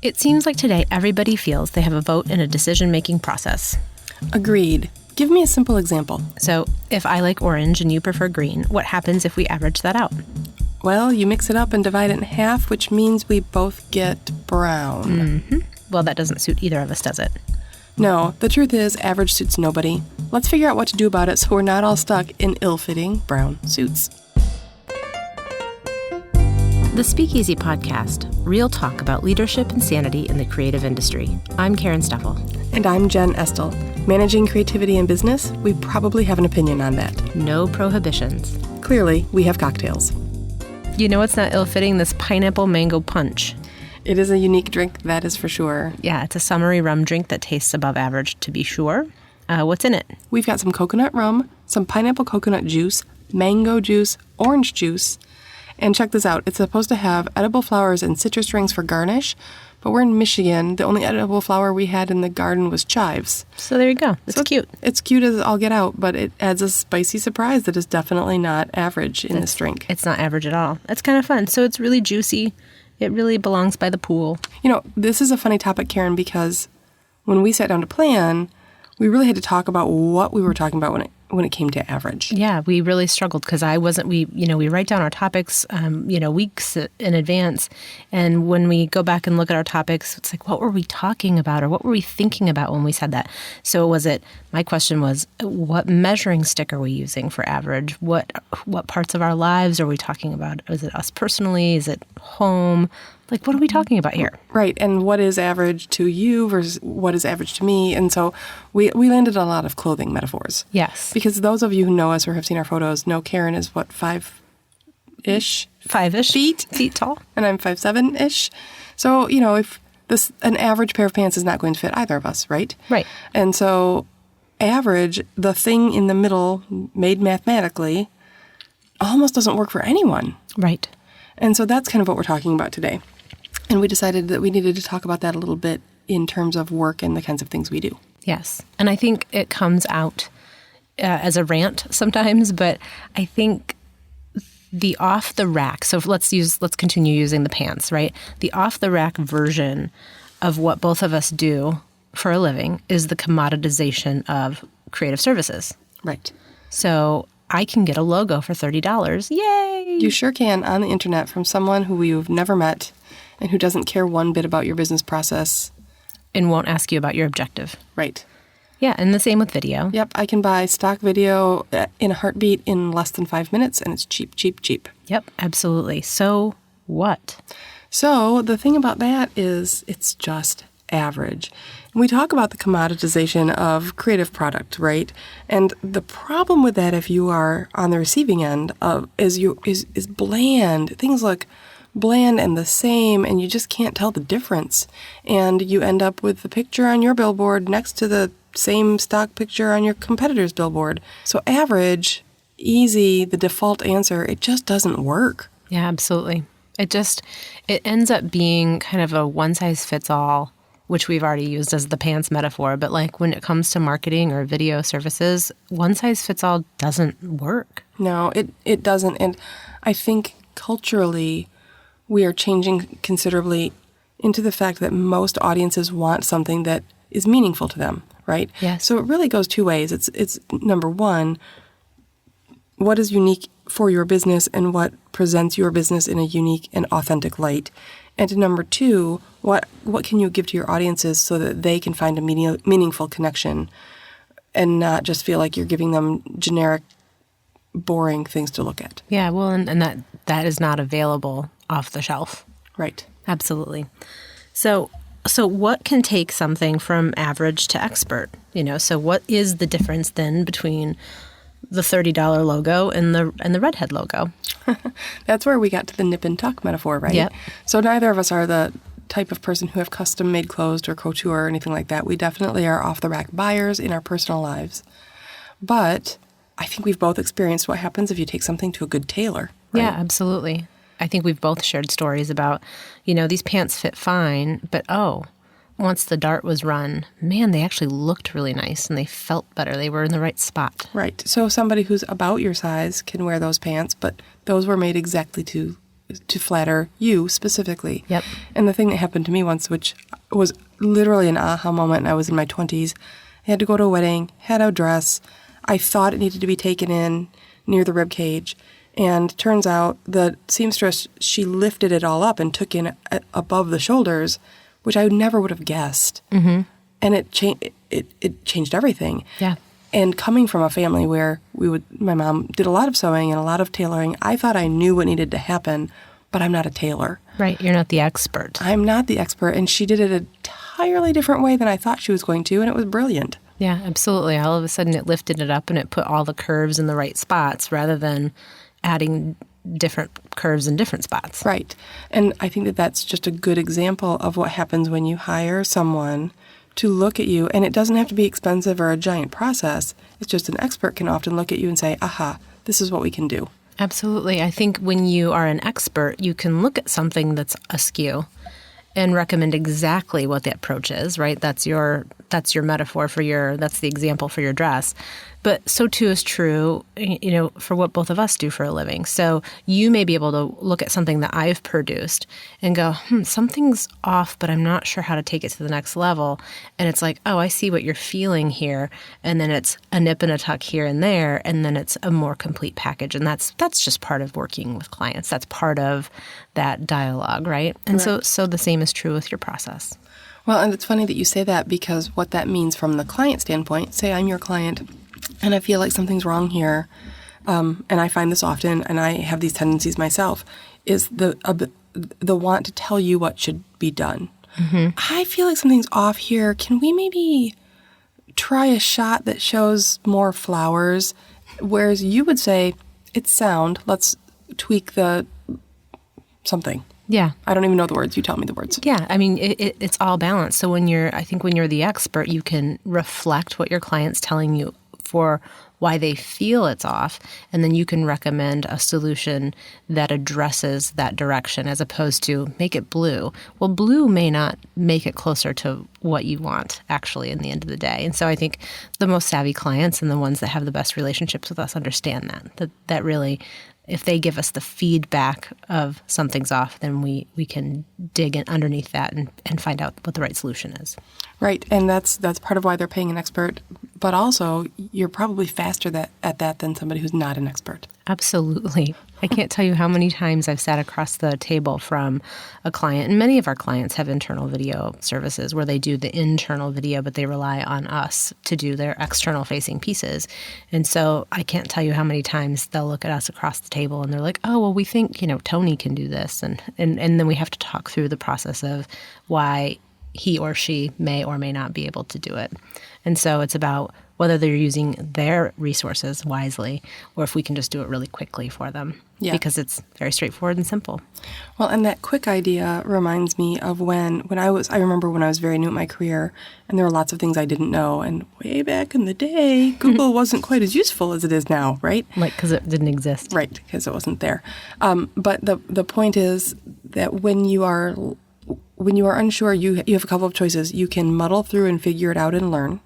It seems like today everybody feels they have a vote in a decision-making process. Agreed. Give me a simple example. So if I like orange and you prefer green, what happens if we average that out? Well, you mix it up and divide it in half, which means we both get brown. Mm-hmm. Well, that doesn't suit either of us, does it? No, the truth is, average suits nobody. Let's figure out what to do about it so we're not all stuck in ill-fitting brown suits. The Speakeasy Podcast, real talk about leadership and sanity in the creative industry. I'm Karen Steffel. And I'm Jen Estel. Managing creativity in business, we probably have an opinion on that. No prohibitions. Clearly, we have cocktails. You know what's not ill-fitting? This pineapple mango punch. It is a unique drink, that is for sure. Yeah, it's a summery rum drink that tastes above average, to be sure. What's in it? We've got some coconut rum, some pineapple coconut juice, mango juice, orange juice. And check this out. It's supposed to have edible flowers and citrus rings for garnish, but we're in Michigan. The only edible flower we had in the garden was chives. So there you go. It's cute. It's cute as all get out, but it adds a spicy surprise that is definitely not average in this drink. It's not average at all. It's kind of fun. So it's really juicy. It really belongs by the pool. You know, this is a funny topic, Karen, because when we sat down to plan, we really had to talk about what we were talking about when it came to average. Yeah, we really struggled because we write down our topics, weeks in advance. And when we go back and look at our topics, it's like, what were we talking about or what were we thinking about when we said that? So my question was, what measuring stick are we using for average? What parts of our lives are we talking about? Is it us personally? Is it home? Like, what are we talking about here? Right, and what is average to you versus what is average to me? And so we landed on a lot of clothing metaphors. Yes. Because those of you who know us or have seen our photos know Karen is, what, 5-ish? 5-ish. Feet tall. And I'm 5'7"-ish. So, if an average pair of pants is not going to fit either of us, right? Right. And so average, the thing in the middle, made mathematically, almost doesn't work for anyone. Right. And so that's kind of what we're talking about today. And we decided that we needed to talk about that a little bit in terms of work and the kinds of things we do. Yes. And I think it comes out as a rant sometimes, but I think the off-the-rack, so let's continue using the pants, right? The off-the-rack version of what both of us do for a living is the commoditization of creative services. Right. So I can get a logo for $30. Yay! You sure can, on the internet, from someone who you've never met and who doesn't care one bit about your business process. And won't ask you about your objective. Right. Yeah, and the same with video. Yep, I can buy stock video in a heartbeat in less than 5 minutes, and it's cheap, cheap, cheap. Yep, absolutely. So what? So the thing about that is it's just average. And we talk about the commoditization of creative product, right? And the problem with that, if you are on the receiving end of, is bland. Things look bland and the same, and you just can't tell the difference. And you end up with the picture on your billboard next to the same stock picture on your competitor's billboard. So average, easy, the default answer, it just doesn't work. Yeah, absolutely. It ends up being kind of a one-size-fits-all, which we've already used as the pants metaphor. But like when it comes to marketing or video services, one-size-fits-all doesn't work. No, it doesn't. And I think culturally, we are changing considerably into the fact that most audiences want something that is meaningful to them, right? Yes. So it really goes two ways. It's number one, what is unique for your business and what presents your business in a unique and authentic light? And number two, what can you give to your audiences so that they can find a meaningful connection and not just feel like you're giving them generic, boring things to look at? Yeah, well, and that is not available off the shelf. Right. Absolutely. So what can take something from average to expert? So what is the difference then between the $30 logo and the redhead logo? That's where we got to the nip and tuck metaphor, right? Yep. So neither of us are the type of person who have custom made clothes or couture or anything like that. We definitely are off the rack buyers in our personal lives. But I think we've both experienced what happens if you take something to a good tailor. Right? Yeah, absolutely. I think we've both shared stories about, these pants fit fine, but once the dart was run, man, they actually looked really nice and they felt better. They were in the right spot. Right. So somebody who's about your size can wear those pants, but those were made exactly to to flatter you specifically. Yep. And the thing that happened to me once, which was literally an aha moment, and I was in my 20s, I had to go to a wedding, had a dress. I thought it needed to be taken in near the rib cage. And turns out the seamstress, she lifted it all up and took in above the shoulders, which I never would have guessed. Mm-hmm. And it changed everything. Yeah. And coming from a family where my mom did a lot of sewing and a lot of tailoring, I thought I knew what needed to happen, but I'm not a tailor. Right. You're not the expert. I'm not the expert. And she did it an entirely different way than I thought she was going to, and it was brilliant. Yeah, absolutely. All of a sudden it lifted it up and it put all the curves in the right spots rather than adding different curves in different spots. Right. And I think that that's just a good example of what happens when you hire someone to look at you. And it doesn't have to be expensive or a giant process. It's just an expert can often look at you and say, aha, this is what we can do. Absolutely. I think when you are an expert, you can look at something that's askew and recommend exactly what the approach is, right? That's your metaphor that's the example for your dress. But so too is true, for what both of us do for a living. So you may be able to look at something that I've produced and go, something's off, but I'm not sure how to take it to the next level. And it's like, oh, I see what you're feeling here. And then it's a nip and a tuck here and there. And then it's a more complete package. And that's just part of working with clients. That's part of that dialogue, right? And so the same is true with your process. Well, and it's funny that you say that, because what that means from the client standpoint, say I'm your client and I feel like something's wrong here, and I find this often, and I have these tendencies myself, is the want to tell you what should be done. Mm-hmm. I feel like something's off here. Can we maybe try a shot that shows more flowers? Whereas you would say, it's sound, let's tweak the something. Yeah. I don't even know the words. You tell me the words. Yeah. I mean, it's all balanced. So when you're the expert, you can reflect what your client's telling you for why they feel it's off, and then you can recommend a solution that addresses that direction as opposed to make it blue. Well, blue may not make it closer to what you want actually in the end of the day. And so I think the most savvy clients and the ones that have the best relationships with us understand that really, if they give us the feedback of something's off, then we can dig in underneath that and find out what the right solution is. Right, and that's part of why they're paying an expert. But also, you're probably faster at that than somebody who's not an expert. Absolutely. I can't tell you how many times I've sat across the table from a client, and many of our clients have internal video services where they do the internal video, but they rely on us to do their external facing pieces. And so I can't tell you how many times they'll look at us across the table and they're like, oh, well, we think, Tony can do this. And then we have to talk through the process of why he or she may or may not be able to do it. And so it's about whether they're using their resources wisely or if we can just do it really quickly for them. Yeah. Because it's very straightforward and simple. Well, and that quick idea reminds me of when I remember when I was very new in my career, and there were lots of things I didn't know. And way back in the day, Google wasn't quite as useful as it is now, right? Like, because it didn't exist. Right, because it wasn't there. But the point is that when you are unsure, you have a couple of choices. You can muddle through and figure it out and learn,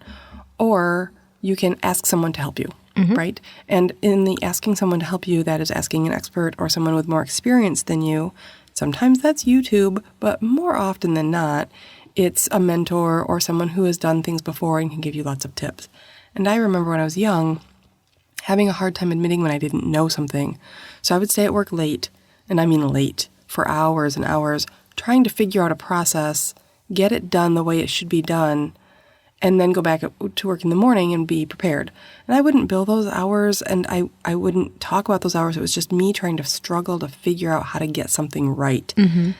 or you can ask someone to help you, right? And in the asking someone to help you, that is asking an expert or someone with more experience than you. Sometimes that's YouTube, but more often than not, it's a mentor or someone who has done things before and can give you lots of tips. And I remember when I was young, having a hard time admitting when I didn't know something. So I would stay at work late, and I mean late, for hours and hours, trying to figure out a process, get it done the way it should be done, and then go back to work in the morning and be prepared. And I wouldn't bill those hours, and I wouldn't talk about those hours. It was just me trying to struggle to figure out how to get something right. Mm-hmm.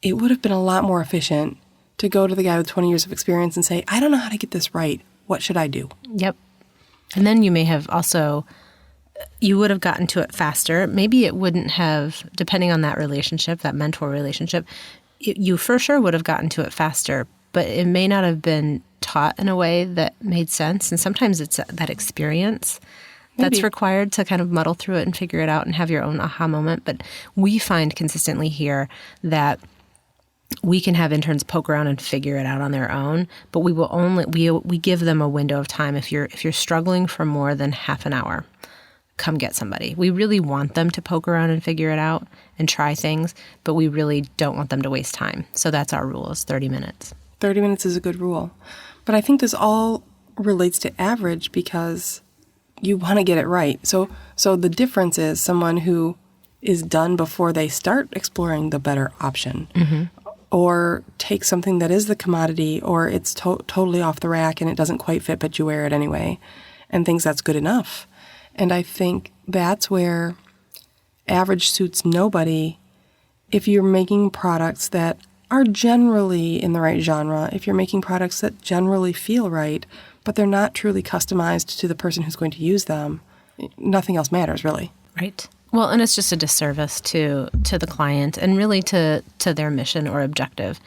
It would have been a lot more efficient to go to the guy with 20 years of experience and say, I don't know how to get this right. What should I do? Yep. And then you may have also, you would have gotten to it faster. Maybe it wouldn't have, depending on that relationship, that mentor relationship, you for sure would have gotten to it faster, but it may not have been taught in a way that made sense. And sometimes it's that experience that's required to kind of muddle through it and figure it out and have your own aha moment. But we find consistently here that we can have interns poke around and figure it out on their own, but we will we give them a window of time. If you're struggling for more than half an hour, come get somebody. We really want them to poke around and figure it out and try things, but we really don't want them to waste time. So that's our rule, is 30 minutes. 30 minutes is a good rule. But I think this all relates to average because you want to get it right. So the difference is someone who is done before they start exploring the better option, or take something that is the commodity, or it's totally off the rack and it doesn't quite fit, but you wear it anyway, and thinks that's good enough. And I think that's where average suits nobody. If you're making products that are generally in the right genre, if you're making products that generally feel right, but they're not truly customized to the person who's going to use them, nothing else matters, really. Right. Well, and it's just a disservice to the client and really to their mission or objective.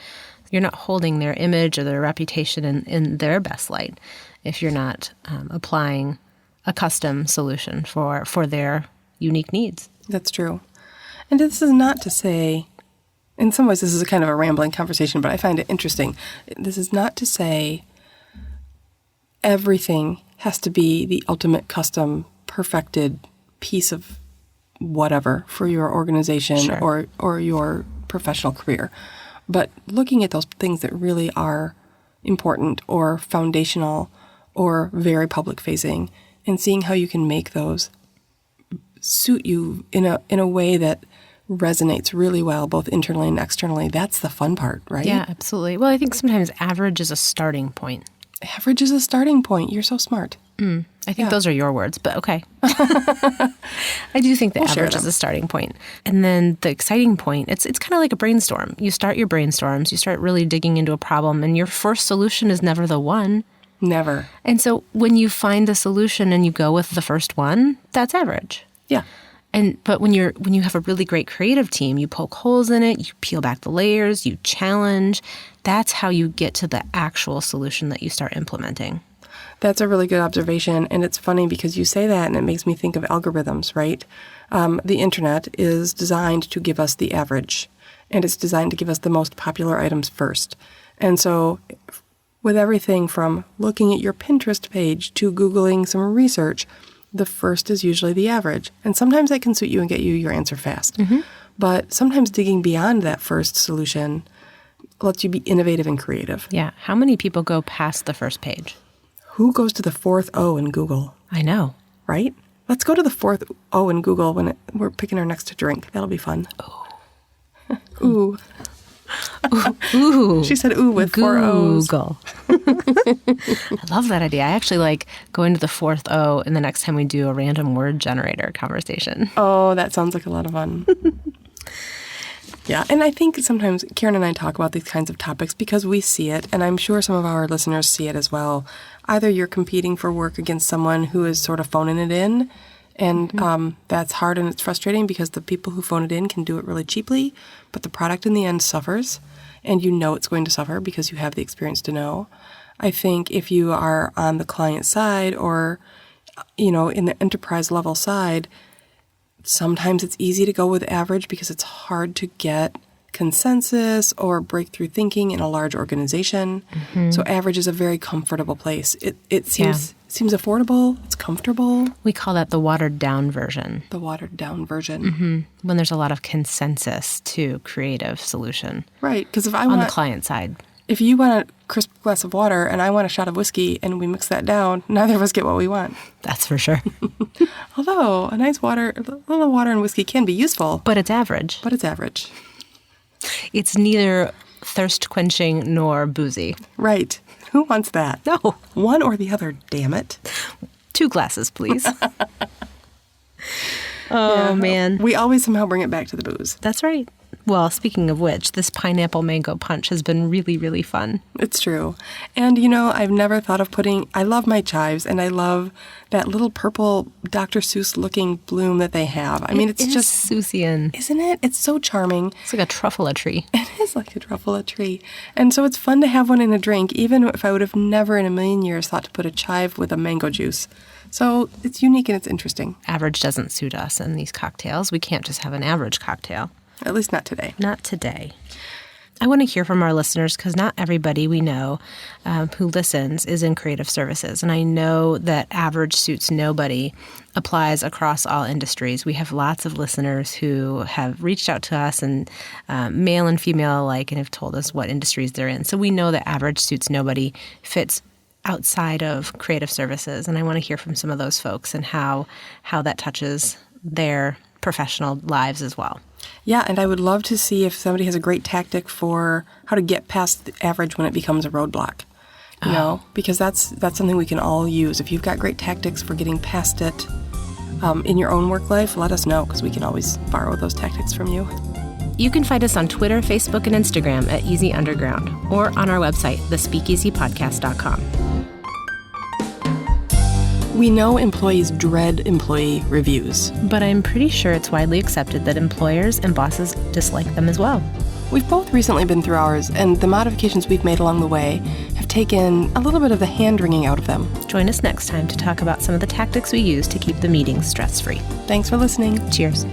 You're not holding their image or their reputation in their best light if you're not applying a custom solution for their unique needs. That's true. And this is not to say, in some ways this is a kind of a rambling conversation, but I find it interesting. This is not to say everything has to be the ultimate custom, perfected piece of whatever for your organization Sure. or your professional career. But looking at those things that really are important or foundational or very public-facing and seeing how you can make those suit you in a way that resonates really well, both internally and externally, that's the fun part, right? Yeah, absolutely. Well, I think sometimes average is a starting point. Average is a starting point. You're so smart. I think those are your words, but okay. I do think the average is a starting point. And then the exciting point, it's kind of like a brainstorm. You start your brainstorms, you start really digging into a problem, and your first solution is never the one. Never. And so when you find the solution and you go with the first one, that's average. Yeah. But when you have a really great creative team, you poke holes in it, you peel back the layers, you challenge. That's how you get to the actual solution that you start implementing. That's a really good observation, and it's funny because you say that and it makes me think of algorithms, right? The internet is designed to give us the average, and it's designed to give us the most popular items first. And so with everything from looking at your Pinterest page to Googling some research, the first is usually the average. And sometimes that can suit you and get you your answer fast. But sometimes digging beyond that first solution lets you be innovative and creative. Yeah. How many people go past the first page? Who goes to the fourth O in Google? I know. Right? Let's go to the fourth O in Google when we're picking our next drink. That'll be fun. Ooh. Ooh. She said ooh with four O's. Google. I love that idea. I actually like going to the fourth O and the next time we do a random word generator conversation. Oh, that sounds like a lot of fun. Yeah, and I think sometimes Karen and I talk about these kinds of topics because we see it, and I'm sure some of our listeners see it as well. Either you're competing for work against someone who is sort of phoning it in, and that's hard and it's frustrating because the people who phone it in can do it really cheaply, but the product in the end suffers, and you know it's going to suffer because you have the experience to know. I think if you are on the client side or, in the enterprise level side, sometimes it's easy to go with average because it's hard to get consensus or breakthrough thinking in a large organization. So average is a very comfortable place. It seems affordable. It's comfortable. We call that the watered down version. The watered down version. When there's a lot of consensus to creative solution. Right. Because if on the client side. If you want a crisp glass of water and I want a shot of whiskey and we mix that down, neither of us get what we want. That's for sure. Although a little water and whiskey can be useful. But it's average. It's neither thirst-quenching nor boozy. Right. Who wants that? No. One or the other, damn it. 2 glasses, please. Oh, man. We always somehow bring it back to the booze. That's right. Well, speaking of which, this pineapple mango punch has been really, really fun. It's true. And, I've never thought of I love my chives, and I love that little purple Dr. Seuss-looking bloom that they have. I mean, it's just Seussian. Isn't it? It's so charming. It's like a truffula tree. It is like a truffula tree. And so it's fun to have one in a drink, even if I would have never in a million years thought to put a chive with a mango juice. So it's unique and it's interesting. Average doesn't suit us in these cocktails. We can't just have an average cocktail. At least not today. Not today. I want to hear from our listeners because not everybody we know who listens is in creative services. And I know that average suits nobody applies across all industries. We have lots of listeners who have reached out to us, and male and female alike, and have told us what industries they're in. So we know that average suits nobody fits outside of creative services. And I want to hear from some of those folks and how that touches their professional lives as well. Yeah, and I would love to see if somebody has a great tactic for how to get past the average when it becomes a roadblock. You know, because that's something we can all use. If you've got great tactics for getting past it in your own work life, let us know, because we can always borrow those tactics from you. You can find us on Twitter, Facebook, and Instagram at Easy Underground, or on our website, thespeakeasypodcast.com. We know employees dread employee reviews. But I'm pretty sure it's widely accepted that employers and bosses dislike them as well. We've both recently been through ours, and the modifications we've made along the way have taken a little bit of the hand-wringing out of them. Join us next time to talk about some of the tactics we use to keep the meetings stress-free. Thanks for listening. Cheers.